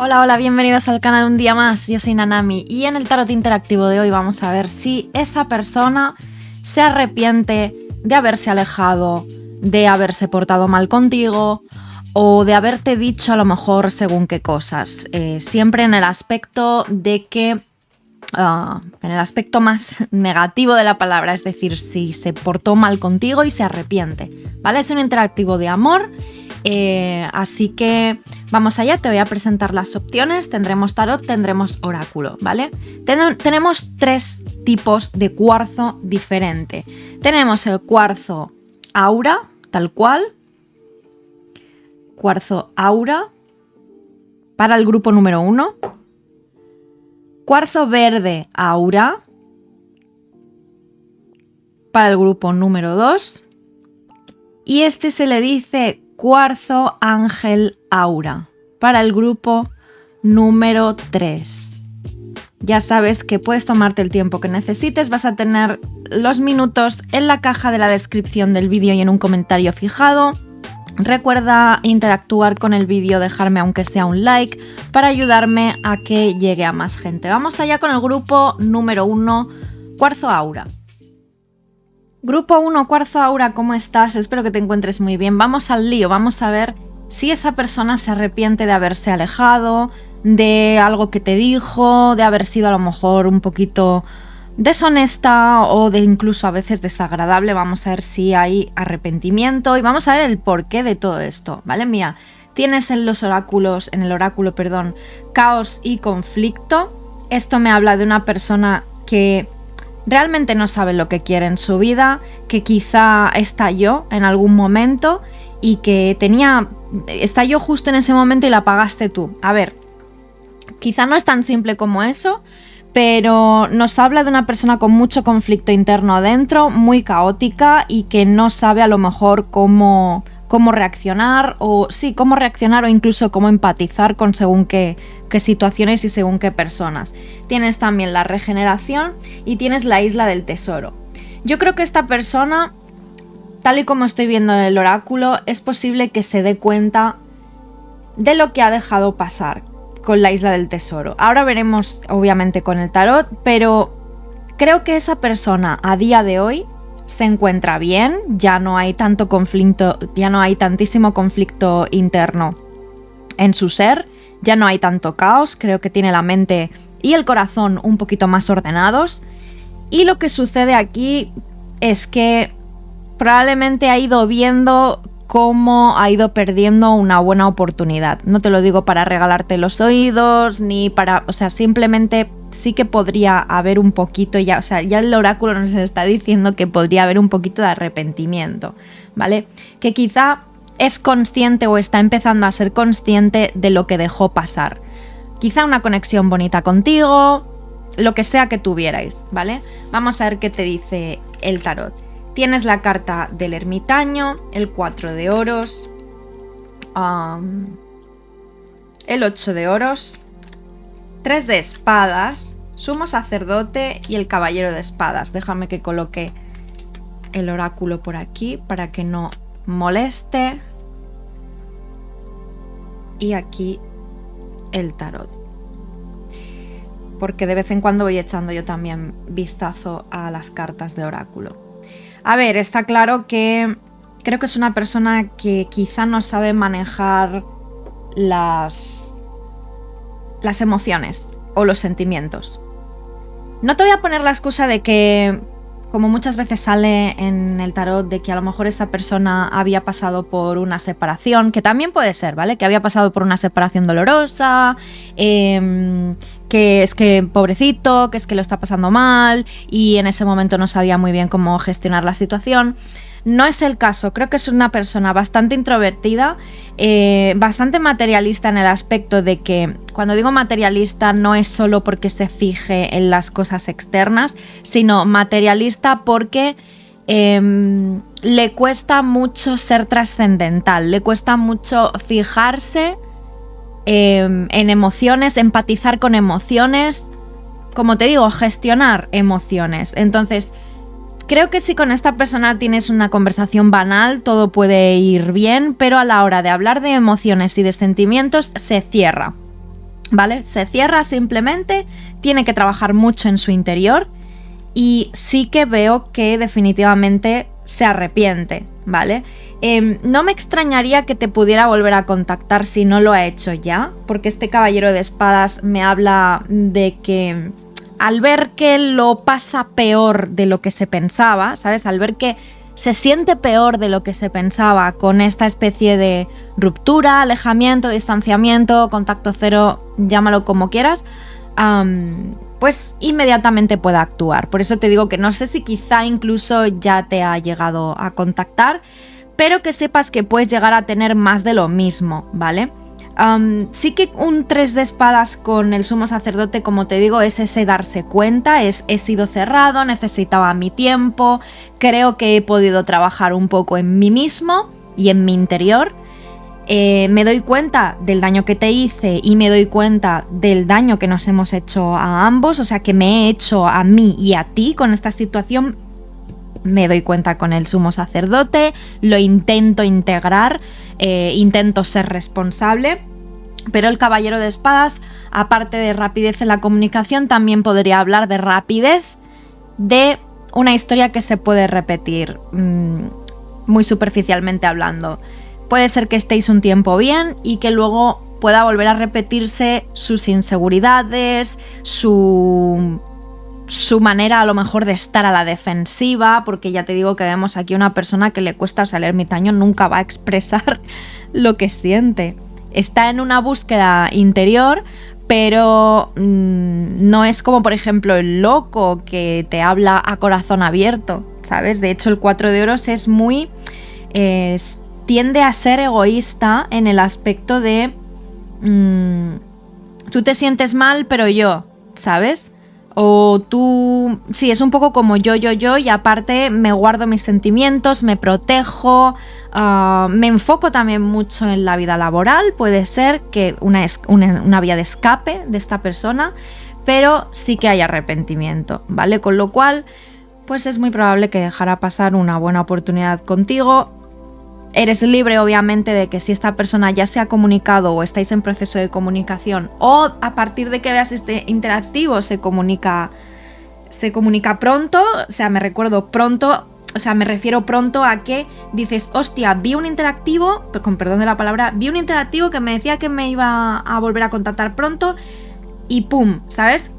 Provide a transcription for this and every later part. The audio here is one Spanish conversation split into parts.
Hola, hola, bienvenidos al canal un día más, yo soy Nanami y en el tarot interactivo de hoy vamos a ver si esa persona se arrepiente de haberse alejado, de haberse portado mal contigo o de haberte dicho a lo mejor según qué cosas, siempre en el aspecto de que, en el aspecto más negativo de la palabra, es decir, si se portó mal contigo y se arrepiente, ¿vale? Es un interactivo de amor. Así que vamos allá, te voy a presentar las opciones. Tendremos tarot, tendremos oráculo, ¿vale? Tenemos tres tipos de cuarzo diferente. Tenemos el cuarzo aura, tal cual. Cuarzo aura para el grupo número 1. Cuarzo verde aura para el grupo número 2. Y este se le dice cuarzo ángel aura para el grupo número 3. Ya sabes que puedes tomarte el tiempo que necesites, vas a tener los minutos en la caja de la descripción del vídeo y en un comentario fijado. Recuerda interactuar con el vídeo, dejarme aunque sea un like para ayudarme a que llegue a más gente. Vamos allá con el grupo número 1, cuarzo aura. Grupo 1, cuarzo aura, ¿cómo estás? Espero que te encuentres muy bien. Vamos al lío, vamos a ver si esa persona se arrepiente de haberse alejado, de algo que te dijo, de haber sido a lo mejor un poquito deshonesta o de incluso a veces desagradable. Vamos a ver si hay arrepentimiento y vamos a ver el porqué de todo esto, ¿vale? Mira, tienes en el oráculo, caos y conflicto. Esto me habla de una persona que realmente no sabe lo que quiere en su vida, que quizá estalló en algún momento y que estalló justo en ese momento y la pagaste tú. A ver, quizá no es tan simple como eso, pero nos habla de una persona con mucho conflicto interno adentro, muy caótica y que no sabe a lo mejor cómo reaccionar o incluso cómo empatizar con según qué situaciones y según qué personas. Tienes también la regeneración y tienes la isla del tesoro. Yo creo que esta persona, tal y como estoy viendo en el oráculo, es posible que se dé cuenta de lo que ha dejado pasar con la isla del tesoro. Ahora veremos obviamente con el tarot, pero creo que esa persona a día de hoy se encuentra bien, ya no hay tanto conflicto, ya no hay tantísimo conflicto interno en su ser, ya no hay tanto caos, creo que tiene la mente y el corazón un poquito más ordenados. Y lo que sucede aquí es que probablemente ha ido viendo cómo ha ido perdiendo una buena oportunidad. No te lo digo para regalarte los oídos, ni para... O sea, simplemente sí que podría haber un poquito ya... O sea, ya el oráculo nos está diciendo que podría haber un poquito de arrepentimiento, ¿vale? Que quizá es consciente o está empezando a ser consciente de lo que dejó pasar. Quizá una conexión bonita contigo, lo que sea que tuvierais, ¿vale? Vamos a ver qué te dice el tarot. Tienes la carta del ermitaño, el 4 de oros, el 8 de oros, 3 de espadas, sumo sacerdote y el caballero de espadas. Déjame que coloque el oráculo por aquí para que no moleste. Y aquí el tarot. Porque de vez en cuando voy echando yo también vistazo a las cartas de oráculo. A ver, está claro que creo que es una persona que quizá no sabe manejar las emociones o los sentimientos. No te voy a poner la excusa de que, como muchas veces sale en el tarot, de que a lo mejor esa persona había pasado por una separación, que también puede ser, ¿vale? Que había pasado por una separación dolorosa, que es que pobrecito, que es que lo está pasando mal y en ese momento no sabía muy bien cómo gestionar la situación. No es el caso, creo que es una persona bastante introvertida, bastante materialista en el aspecto de que, cuando digo materialista, no es solo porque se fije en las cosas externas, sino materialista porque le cuesta mucho ser trascendental, le cuesta mucho fijarse en emociones, empatizar con emociones, como te digo, gestionar emociones. Entonces, creo que si con esta persona tienes una conversación banal, todo puede ir bien, pero a la hora de hablar de emociones y de sentimientos se cierra. ¿vale? Se cierra simplemente, tiene que trabajar mucho en su interior y sí que veo que definitivamente se arrepiente, ¿vale? No me extrañaría que te pudiera volver a contactar si no lo ha hecho ya, porque este caballero de espadas me habla de que al ver que lo pasa peor de lo que se pensaba, ¿sabes? Al ver que se siente peor de lo que se pensaba con esta especie de ruptura, alejamiento, distanciamiento, contacto cero, llámalo como quieras, pues inmediatamente pueda actuar. Por eso te digo que no sé si quizá incluso ya te ha llegado a contactar, pero que sepas que puedes llegar a tener más de lo mismo, ¿vale? Sí que un 3 de espadas con el sumo sacerdote, como te digo, es ese darse cuenta, he sido cerrado, necesitaba mi tiempo, creo que he podido trabajar un poco en mí mismo y en mi interior. Me doy cuenta del daño que te hice y me doy cuenta del daño que nos hemos hecho a ambos, o sea que me he hecho a mí y a ti con esta situación. Me doy cuenta con el sumo sacerdote, lo intento integrar, intento ser responsable, pero el caballero de espadas, aparte de rapidez en la comunicación, también podría hablar de rapidez de una historia que se puede repetir, muy superficialmente hablando. Puede ser que estéis un tiempo bien y que luego pueda volver a repetirse sus inseguridades, su manera a lo mejor de estar a la defensiva, porque ya te digo que vemos aquí una persona que le cuesta, o sea, el ermitaño nunca va a expresar lo que siente. Está en una búsqueda interior, pero no es como por ejemplo el loco que te habla a corazón abierto, ¿sabes? De hecho el 4 de oros es muy... tiende a ser egoísta en el aspecto de... tú te sientes mal, pero yo, ¿sabes? O tú... Sí, es un poco como yo, y aparte me guardo mis sentimientos, me protejo, me enfoco también mucho en la vida laboral, puede ser que una vía de escape de esta persona, pero sí que hay arrepentimiento, ¿vale? Con lo cual, pues es muy probable que dejara pasar una buena oportunidad contigo. Eres libre, obviamente, de que si esta persona ya se ha comunicado o estáis en proceso de comunicación o a partir de que veas este interactivo se comunica pronto, o sea, me refiero pronto a que dices, hostia, vi un interactivo, con perdón de la palabra, vi un interactivo que me decía que me iba a volver a contactar pronto y pum, ¿sabes?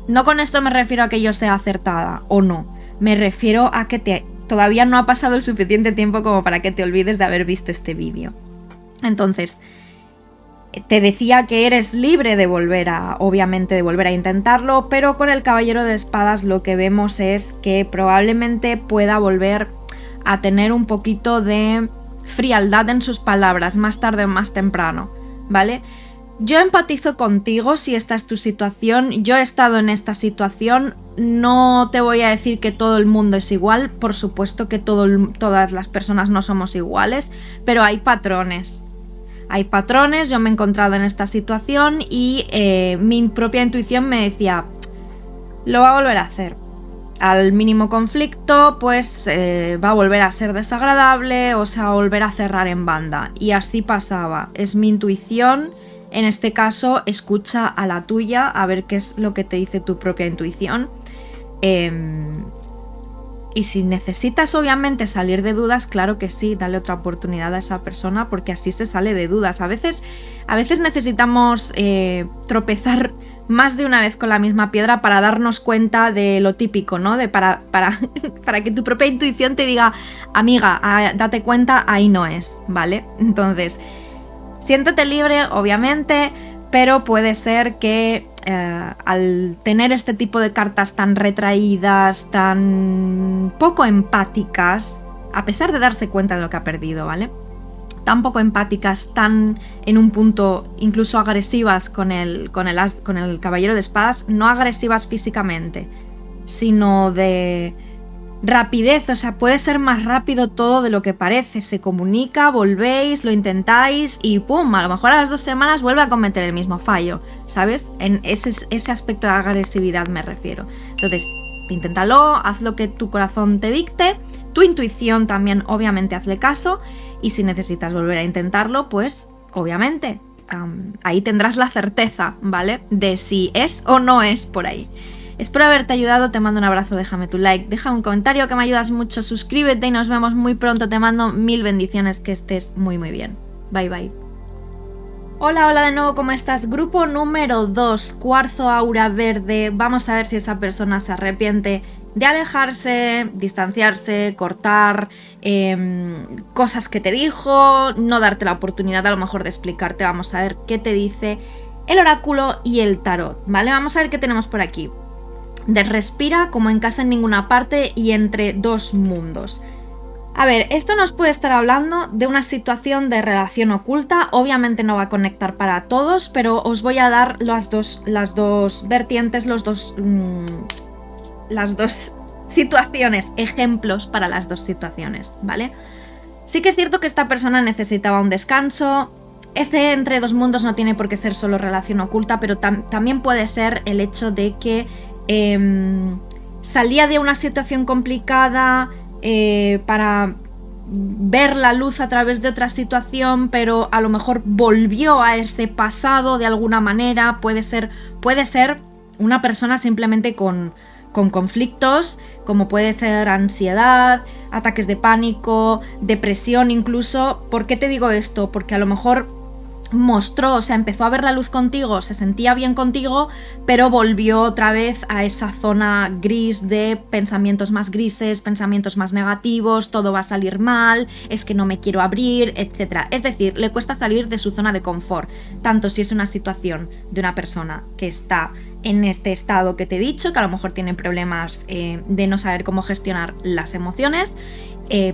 No con esto me refiero a que yo sea acertada o no, me refiero a que todavía no ha pasado el suficiente tiempo como para que te olvides de haber visto este vídeo. Entonces, te decía que eres libre de volver a intentarlo, pero con el caballero de espadas lo que vemos es que probablemente pueda volver a tener un poquito de frialdad en sus palabras, más tarde o más temprano, ¿vale? Yo empatizo contigo si esta es tu situación, yo he estado en esta situación, no te voy a decir que todo el mundo es igual, por supuesto que todas las personas no somos iguales, pero hay patrones. Hay patrones, yo me he encontrado en esta situación y mi propia intuición me decía, lo va a volver a hacer. Al mínimo conflicto, pues va a volver a ser desagradable o se va a volver a cerrar en banda. Y así pasaba, es mi intuición. En este caso, escucha a la tuya, a ver qué es lo que te dice tu propia intuición. Y si necesitas, obviamente, salir de dudas, claro que sí, dale otra oportunidad a esa persona, porque así se sale de dudas. A veces necesitamos tropezar más de una vez con la misma piedra para darnos cuenta de lo típico, ¿no? Para que tu propia intuición te diga, amiga, date cuenta, ahí no es, ¿vale? Entonces... siéntete libre, obviamente, pero puede ser que al tener este tipo de cartas tan retraídas, tan poco empáticas, a pesar de darse cuenta de lo que ha perdido, ¿vale? Tan poco empáticas, tan en un punto incluso agresivas con el caballero de espadas, no agresivas físicamente, sino de... rapidez, o sea, puede ser más rápido todo de lo que parece, se comunica, volvéis, lo intentáis y ¡pum! A lo mejor a las 2 semanas vuelve a cometer el mismo fallo, ¿sabes? En ese aspecto de agresividad me refiero. Entonces, inténtalo, haz lo que tu corazón te dicte, tu intuición también obviamente hazle caso y si necesitas volver a intentarlo, pues obviamente ahí tendrás la certeza, ¿vale? De si es o no es por ahí. Espero haberte ayudado, te mando un abrazo, déjame tu like, deja un comentario que me ayudas mucho, suscríbete y nos vemos muy pronto, te mando 1000 bendiciones, que estés muy muy bien. Bye bye. Hola de nuevo, ¿cómo estás? Grupo número 2, cuarzo aura verde. Vamos a ver si esa persona se arrepiente de alejarse, distanciarse, cortar, cosas que te dijo, no darte la oportunidad a lo mejor de explicarte. Vamos a ver qué te dice el oráculo y el tarot, ¿vale? Vamos a ver qué tenemos por aquí. Respira como en casa en ninguna parte y entre dos mundos. A ver, esto nos puede estar hablando de una situación de relación oculta. Obviamente no va a conectar para todos, pero os voy a dar las dos vertientes, las dos situaciones, ejemplos para las dos situaciones, ¿vale? Sí que es cierto que esta persona necesitaba un descanso. Este entre dos mundos no tiene por qué ser solo relación oculta, pero también puede ser el hecho de que salía de una situación complicada para ver la luz a través de otra situación, pero a lo mejor volvió a ese pasado de alguna manera. Puede ser una persona simplemente con conflictos, como puede ser ansiedad, ataques de pánico, depresión incluso. ¿Por qué te digo esto? Porque a lo mejor mostró, o sea, empezó a ver la luz contigo, se sentía bien contigo, pero volvió otra vez a esa zona gris de pensamientos más grises, pensamientos más negativos, todo va a salir mal, es que no me quiero abrir, etc. Es decir, le cuesta salir de su zona de confort, tanto si es una situación de una persona que está en este estado que te he dicho, que a lo mejor tiene problemas de no saber cómo gestionar las emociones,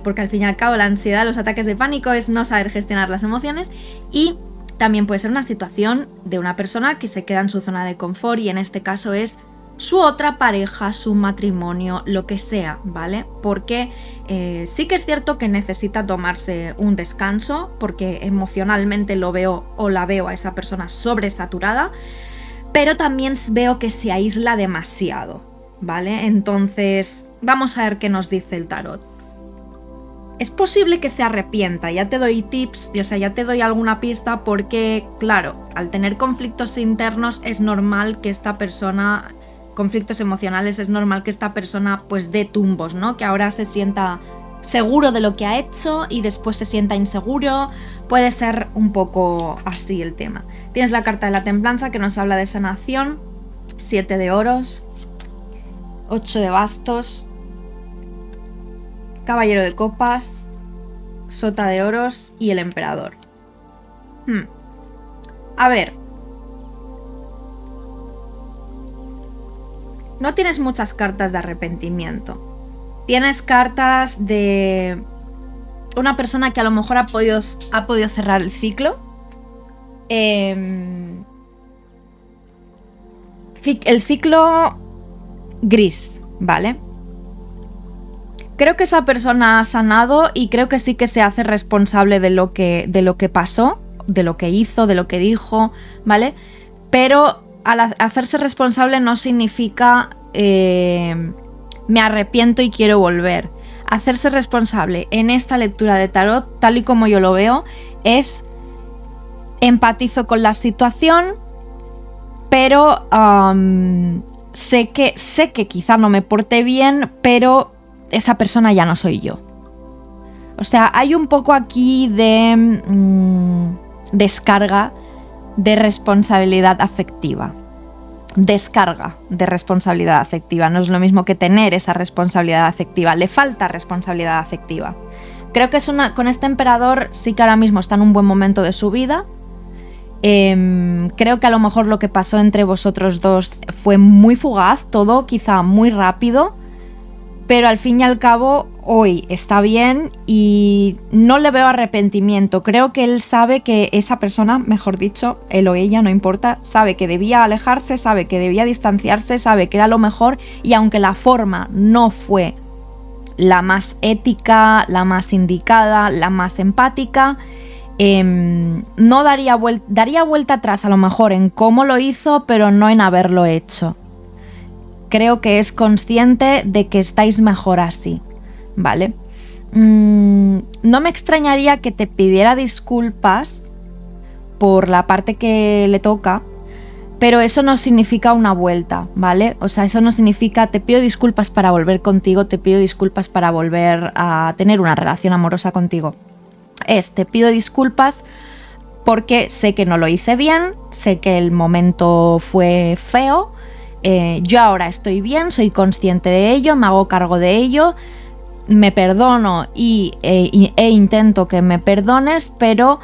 porque al fin y al cabo la ansiedad, los ataques de pánico es no saber gestionar las emociones, y también puede ser una situación de una persona que se queda en su zona de confort y en este caso es su otra pareja, su matrimonio, lo que sea, ¿vale? Porque sí que es cierto que necesita tomarse un descanso porque emocionalmente lo veo o la veo a esa persona sobresaturada, pero también veo que se aísla demasiado, ¿vale? Entonces, vamos a ver qué nos dice el tarot. Es posible que se arrepienta, ya te doy tips, o sea, ya te doy alguna pista porque, claro, al tener conflictos internos es normal que esta persona, conflictos emocionales, es normal que esta persona pues dé tumbos, ¿no? Que ahora se sienta seguro de lo que ha hecho y después se sienta inseguro. Puede ser un poco así el tema. Tienes la carta de la templanza que nos habla de sanación, 7 de oros, 8 de bastos, caballero de copas, sota de oros y el emperador. A ver, no tienes muchas cartas de arrepentimiento. Tienes cartas de una persona que a lo mejor ha podido cerrar el ciclo. El ciclo gris, ¿vale? Creo que esa persona ha sanado y creo que sí que se hace responsable de lo que pasó, de lo que hizo, de lo que dijo, ¿vale? Pero al hacerse responsable no significa me arrepiento y quiero volver. Hacerse responsable en esta lectura de tarot, tal y como yo lo veo, es empatizo con la situación, pero sé que quizá no me porté bien, pero esa persona ya no soy yo. O sea, hay un poco aquí de descarga de responsabilidad afectiva. Descarga de responsabilidad afectiva. No es lo mismo que tener esa responsabilidad afectiva. Le falta responsabilidad afectiva. Creo que con este emperador sí que ahora mismo está en un buen momento de su vida. Creo que a lo mejor lo que pasó entre vosotros dos fue muy fugaz, todo quizá muy rápido, pero al fin y al cabo hoy está bien y no le veo arrepentimiento. Creo que él sabe que esa persona, mejor dicho, él o ella, no importa, sabe que debía alejarse, sabe que debía distanciarse, sabe que era lo mejor, y aunque la forma no fue la más ética, la más indicada, la más empática, no daría vuelta atrás a lo mejor en cómo lo hizo, pero no en haberlo hecho. Creo que es consciente de que estáis mejor así, ¿vale? No me extrañaría que te pidiera disculpas por la parte que le toca, pero eso no significa una vuelta, ¿vale? O sea, eso no significa te pido disculpas para volver contigo, te pido disculpas para volver a tener una relación amorosa contigo. Te pido disculpas porque sé que no lo hice bien, sé que el momento fue feo, yo ahora estoy bien, soy consciente de ello, me hago cargo de ello, me perdono e intento que me perdones, pero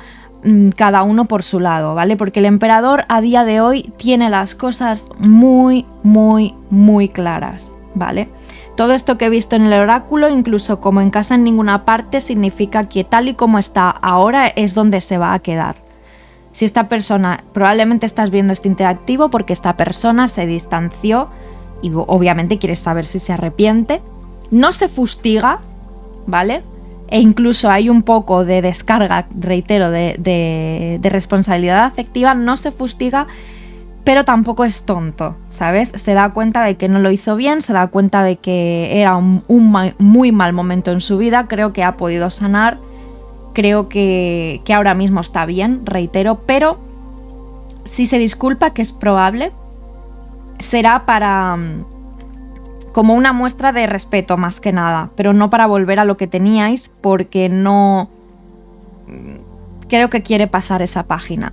cada uno por su lado, ¿vale? Porque el emperador a día de hoy tiene las cosas muy, muy, muy claras, ¿vale? Todo esto que he visto en el oráculo, incluso como en casa en ninguna parte, significa que tal y como está ahora es donde se va a quedar. Si esta persona, probablemente estás viendo este interactivo porque esta persona se distanció y obviamente quieres saber si se arrepiente, no se fustiga, ¿vale? E incluso hay un poco de descarga, reitero, de responsabilidad afectiva, no se fustiga, pero tampoco es tonto, ¿sabes? Se da cuenta de que no lo hizo bien, se da cuenta de que era un muy mal momento en su vida, creo que ha podido sanar, creo que ahora mismo está bien, reitero, pero si se disculpa, que es probable, será para como una muestra de respeto más que nada, pero no para volver a lo que teníais, porque no creo que quiere pasar esa página.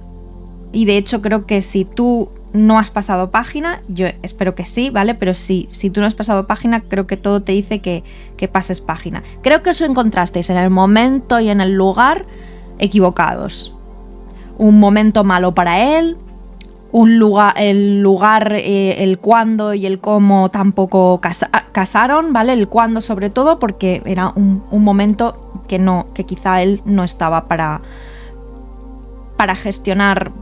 Y de hecho creo que si tú no has pasado página, yo espero que sí, ¿vale? Pero si tú no has pasado página, creo que todo te dice que pases página. Creo que os encontrasteis en el momento y en el lugar equivocados. Un momento malo para él, el lugar, el cuándo y el cómo tampoco casaron, ¿vale? El cuándo sobre todo porque era un momento que quizá él no estaba para gestionar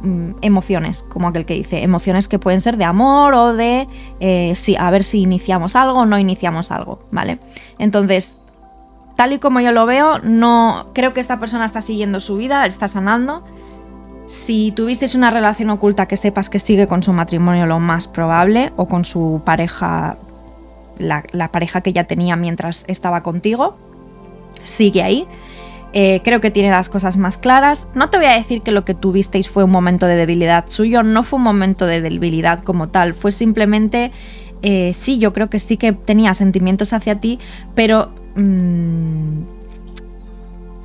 emociones, como aquel que dice, emociones que pueden ser de amor o de a ver si iniciamos algo o no iniciamos algo, ¿vale? Entonces, tal y como yo lo veo, no creo que esta persona está siguiendo su vida, está sanando. Si tuvisteis una relación oculta, que sepas que sigue con su matrimonio lo más probable, o con su pareja, la pareja que ya tenía mientras estaba contigo, sigue ahí. Creo que tiene las cosas más claras. No te voy a decir que lo que tuvisteis fue un momento de debilidad suyo, no fue un momento de debilidad como tal, fue simplemente, sí, yo creo que sí que tenía sentimientos hacia ti, pero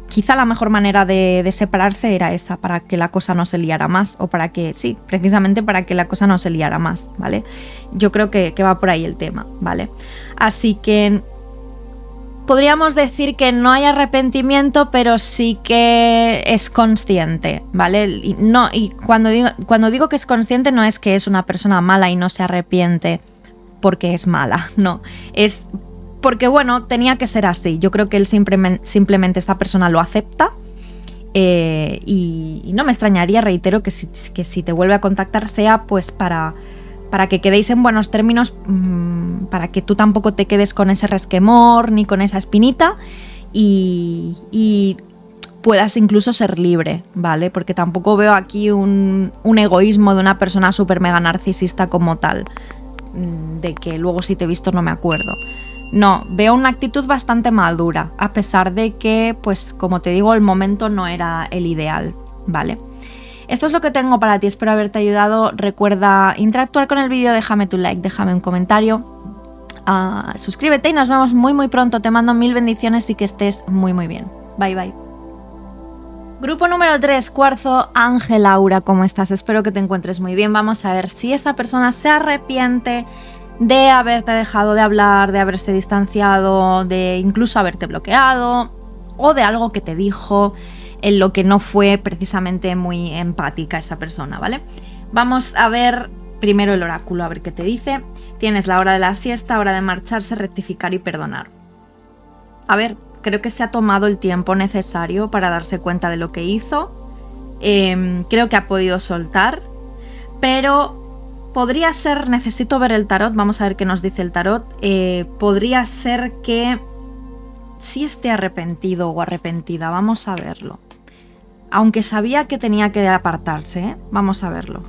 quizá la mejor manera de separarse era esa, para que la cosa no se liara más, o para que, sí, precisamente para que la cosa no se liara más, ¿vale? Yo creo que va por ahí el tema, ¿vale? Así que podríamos decir que no hay arrepentimiento, pero sí que es consciente, ¿vale? Y cuando digo que es consciente, no es que es una persona mala y no se arrepiente porque es mala, no, es porque, bueno, tenía que ser así. Yo creo que él simplemente esta persona lo acepta y no me extrañaría, reitero, que si te vuelve a contactar sea pues para que quedéis en buenos términos, para que tú tampoco te quedes con ese resquemor ni con esa espinita y puedas incluso ser libre, ¿vale? Porque tampoco veo aquí un egoísmo de una persona súper mega narcisista como tal, de que luego si te he visto no me acuerdo. No, veo una actitud bastante madura, a pesar de que, pues como te digo, el momento no era el ideal, ¿vale? Esto es lo que tengo para ti, espero haberte ayudado. Recuerda interactuar con el vídeo, déjame tu like, déjame un comentario, suscríbete y nos vemos muy muy pronto. Te mando 1000 bendiciones y que estés muy muy bien. Bye bye. Grupo número 3, Cuarzo Ángel Aura, ¿cómo estás? Espero que te encuentres muy bien. Vamos a ver si esa persona se arrepiente de haberte dejado de hablar, de haberse distanciado, de incluso haberte bloqueado o de algo que te dijo en lo que no fue precisamente muy empática esa persona, ¿vale? Vamos a ver primero el oráculo, a ver qué te dice. Tienes la hora de la siesta, hora de marcharse, rectificar y perdonar. A ver, creo que se ha tomado el tiempo necesario para darse cuenta de lo que hizo. Creo que ha podido soltar, pero podría ser, necesito ver el tarot, vamos a ver qué nos dice el tarot. Podría ser que sí esté arrepentido o arrepentida, vamos a verlo. Aunque sabía que tenía que apartarse, ¿eh? Vamos a verlo.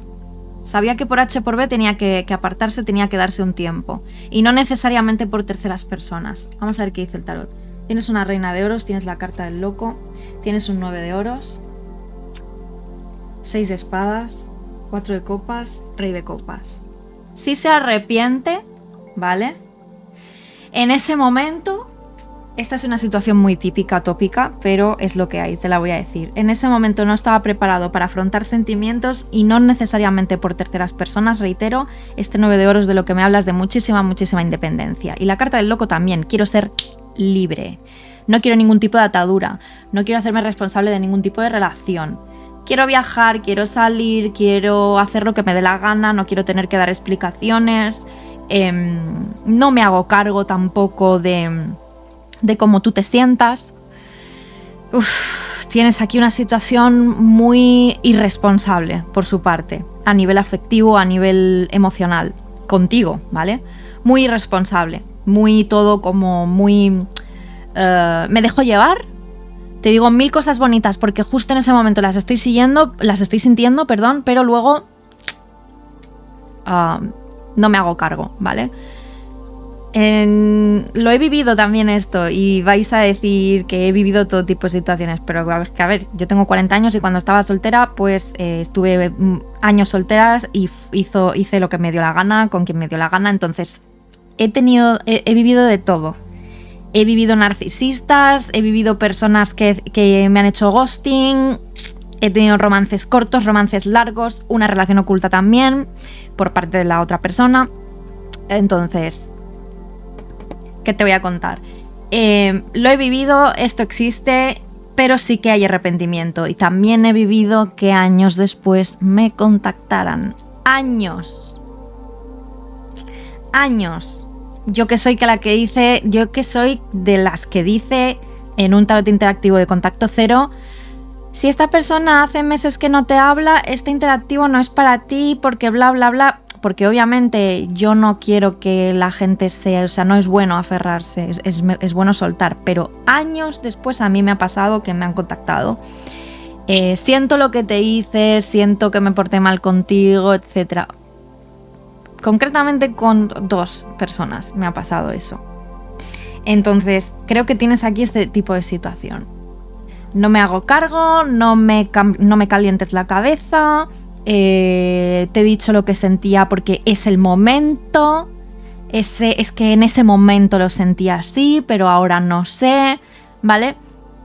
Sabía que por H por B tenía que apartarse, tenía que darse un tiempo. Y no necesariamente por terceras personas. Vamos a ver qué dice el tarot. Tienes una reina de oros, tienes la carta del loco, tienes un 9 de oros. 6 de espadas, 4 de copas, rey de copas. Si se arrepiente, ¿vale? En ese momento, esta es una situación muy típica, tópica, pero es lo que hay, te la voy a decir. En ese momento no estaba preparado para afrontar sentimientos y no necesariamente por terceras personas, reitero, este 9 de oros de lo que me hablas de muchísima, muchísima independencia. Y la carta del loco también, quiero ser libre. No quiero ningún tipo de atadura, no quiero hacerme responsable de ningún tipo de relación. Quiero viajar, quiero salir, quiero hacer lo que me dé la gana, no quiero tener que dar explicaciones, no me hago cargo tampoco de cómo tú te sientas. Tienes aquí una situación muy irresponsable por su parte, a nivel afectivo, a nivel emocional, contigo, ¿vale? Muy irresponsable, muy todo como muy... me dejo llevar. Te digo 1000 cosas bonitas porque justo en ese momento las estoy sintiendo, pero luego no me hago cargo, ¿vale? Lo he vivido también esto y vais a decir que he vivido todo tipo de situaciones, pero a ver, yo tengo 40 años y cuando estaba soltera pues estuve años solteras y hice lo que me dio la gana, con quien me dio la gana, entonces he vivido de todo. He vivido narcisistas, he vivido personas que me han hecho ghosting, he tenido romances cortos, romances largos, una relación oculta también por parte de la otra persona. Entonces, ¿qué te voy a contar? Lo he vivido, esto existe, pero sí que hay arrepentimiento. Y también he vivido que años después me contactaran. ¡Años! Yo que soy de las que dice en un tarot interactivo de contacto cero: si esta persona hace meses que no te habla, este interactivo no es para ti porque bla bla bla, porque obviamente yo no quiero que la gente no es bueno aferrarse, es bueno soltar, pero años después a mí me ha pasado que me han contactado. Siento lo que te hice, siento que me porté mal contigo, etcétera. Concretamente con 2 personas me ha pasado eso. Entonces, creo que tienes aquí este tipo de situación. No me hago cargo, no me calientes la cabeza, te he dicho lo que sentía porque es el momento, es que en ese momento lo sentía así, pero ahora no sé, ¿vale?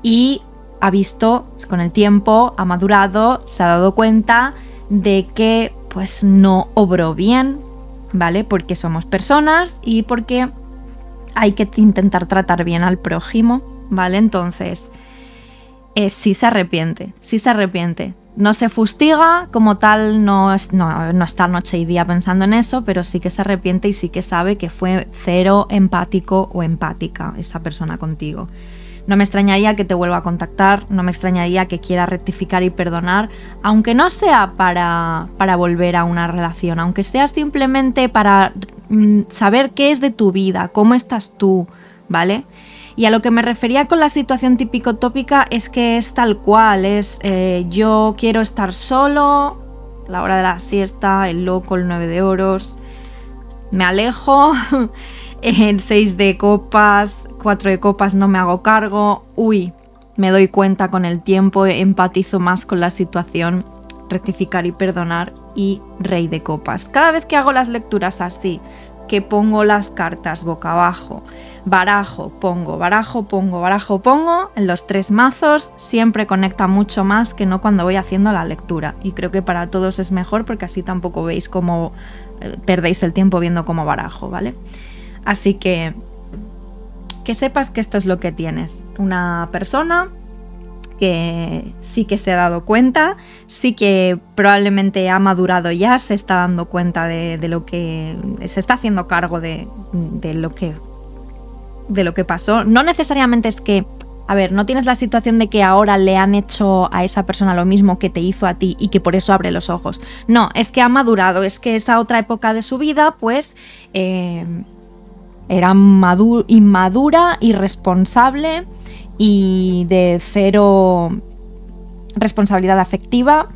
Y ha visto, con el tiempo, ha madurado, se ha dado cuenta de que pues no obró bien, ¿vale? Porque somos personas y porque hay que intentar tratar bien al prójimo, ¿vale? Entonces, sí se arrepiente. No se fustiga como tal, no está noche y día pensando en eso, pero sí que se arrepiente y sí que sabe que fue cero empático o empática esa persona contigo. No me extrañaría que te vuelva a contactar, no me extrañaría que quiera rectificar y perdonar, aunque no sea para volver a una relación, aunque sea simplemente para saber qué es de tu vida, cómo estás tú, ¿vale? Y a lo que me refería con la situación típico-tópica es que es tal cual, yo quiero estar solo, la hora de la siesta, el loco, el 9 de oros, me alejo, el 6 de copas, 4 de copas, no me hago cargo, me doy cuenta con el tiempo, empatizo más con la situación, rectificar y perdonar, y rey de copas. Cada vez que hago las lecturas así, que pongo las cartas boca abajo, barajo, pongo, en los 3 mazos, siempre conecta mucho más que no cuando voy haciendo la lectura. Y creo que para todos es mejor porque así tampoco veis cómo perdéis el tiempo viendo cómo barajo, ¿vale? Así que sepas que esto es lo que tienes. Una persona que sí que se ha dado cuenta, sí que probablemente ha madurado ya, se está dando cuenta de lo que... se está haciendo cargo de lo que pasó. No necesariamente es que... A ver, no tienes la situación de que ahora le han hecho a esa persona lo mismo que te hizo a ti y que por eso abre los ojos. No, es que ha madurado, es que esa otra época de su vida, pues... era inmadura, irresponsable y de cero responsabilidad afectiva,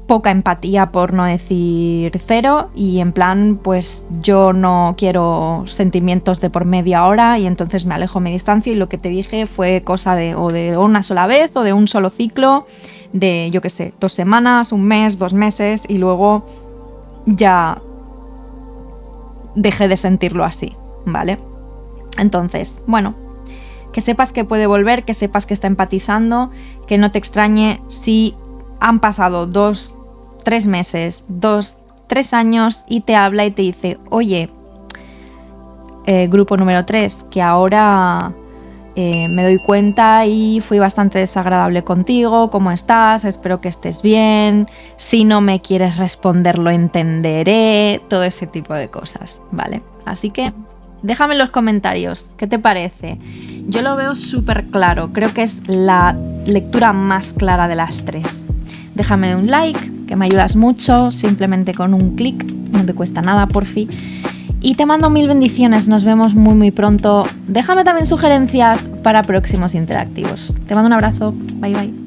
poca empatía, por no decir cero, y en plan, pues yo no quiero sentimientos de por media hora y entonces me alejo, me distancio, y lo que te dije fue cosa de una sola vez o de un solo ciclo de, yo qué sé, 2 semanas, 1 mes, 2 meses, y luego ya dejé de sentirlo así, ¿vale? Entonces, bueno, que sepas que puede volver, que sepas que está empatizando, que no te extrañe si han pasado 2, 3 meses, 2, 3 años y te habla y te dice, oye, grupo número 3, que ahora me doy cuenta y fui bastante desagradable contigo, ¿cómo estás? Espero que estés bien, si no me quieres responder lo entenderé, todo ese tipo de cosas, ¿vale? Así que déjame en los comentarios, ¿qué te parece? Yo lo veo súper claro, creo que es la lectura más clara de las 3. Déjame un like, que me ayudas mucho, simplemente con un clic, no te cuesta nada, porfi. Y te mando 1000 bendiciones, nos vemos muy muy pronto. Déjame también sugerencias para próximos interactivos. Te mando un abrazo, bye bye.